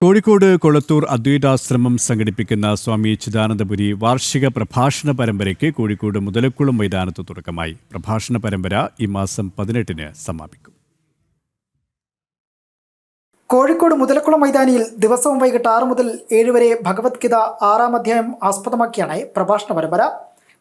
കോഴിക്കോട് കൊളത്തൂർ അദ്വൈതാശ്രമം സംഘടിപ്പിക്കുന്ന സ്വാമി ചിദാനന്ദപുരി വാർഷിക പ്രഭാഷണ പരമ്പരയ്ക്ക് കോഴിക്കോട് മുതലക്കുളം മൈതാനത്ത് തുടക്കമായി. പ്രഭാഷണ പരമ്പര ഈ മാസം 18-ന് സമാപിക്കും. കോഴിക്കോട് മുതലക്കുളം മൈതാനിയിൽ ദിവസവും വൈകിട്ട് 6 മുതൽ 7 വരെ ഭഗവത്ഗീത 6-ാം അധ്യായം ആസ്പദമാക്കിയാണ് പ്രഭാഷണ പരമ്പര.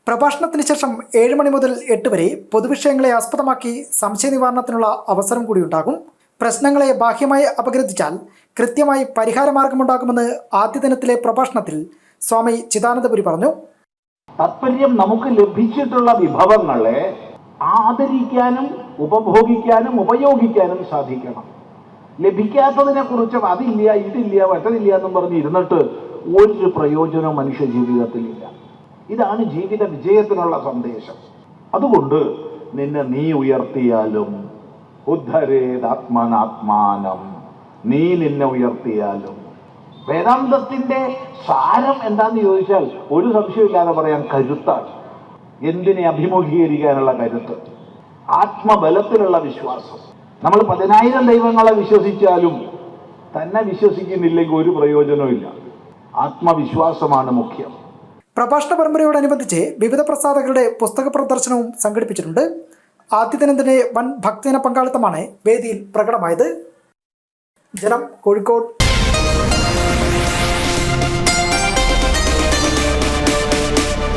പ്രഭാഷണത്തിന് ശേഷം 7 മണി മുതൽ 8 വരെ പൊതുവിഷയങ്ങളെ ആസ്പദമാക്കി സംശയ നിവാരണത്തിനുള്ള അവസരം കൂടിയുണ്ടാകും. പ്രശ്നങ്ങളെ ബാഹ്യമായി അപഗ്രഥിച്ചാൽ കൃത്യമായി പരിഹാരമാർഗമുണ്ടാകുമെന്ന് ആദ്യ ദിനത്തിലെ പ്രഭാഷണത്തിൽ സ്വാമി ചിദാനന്ദപുരി പറഞ്ഞു. താത്പര്യം നമുക്ക് ലഭിച്ചിട്ടുള്ള വിഭവങ്ങളെ ആദരിക്കാനും ഉപഭോഗിക്കാനും ഉപയോഗിക്കാനും സാധിക്കണം. ലഭിക്കാത്തതിനെ കുറിച്ച് അതില്ല ഇതില്ല മറ്റതില്ല എന്നും പറഞ്ഞ് ഇരുന്നിട്ട് ഒരു പ്രയോജനവും മനുഷ്യ ജീവിതത്തിലില്ല. ഇതാണ് ജീവിത വിജയത്തിനുള്ള സന്ദേശം. അതുകൊണ്ട് നീ ഉയർത്തിയാലും ഉദ്ധരേതാത്മനാത്മാനം, നീ നിന്നെ ഉയർത്തിയാലും. വേദാന്തത്തിന്റെ സാരം എന്താന്ന് ചോദിച്ചാൽ ഒരു സംശയമില്ലാതെ പറയാൻ കരുത്താണ്. എന്തിനെ അഭിമുഖീകരിക്കാനുള്ള കരുത്ത്, ആത്മബലത്തിലുള്ള വിശ്വാസം. നമ്മൾ 10,000 ദൈവങ്ങളെ വിശ്വസിച്ചാലും തന്നെ വിശ്വസിക്കുന്നില്ലെങ്കിൽ ഒരു പ്രയോജനവും ഇല്ല. ആത്മവിശ്വാസമാണ് മുഖ്യം. പ്രഭാഷണ പരമ്പരയോടനുബന്ധിച്ച് വിവിധ പ്രസാധകരുടെ പുസ്തക പ്രദർശനവും സംഘടിപ്പിച്ചിട്ടുണ്ട്. ആദ്യ ദിനത്തിന്റെ വൻ ഭക്തജന പങ്കാളിത്തമാണ് വേദിയിൽ പ്രകടമായത്. ജനം, കോഴിക്കോട്.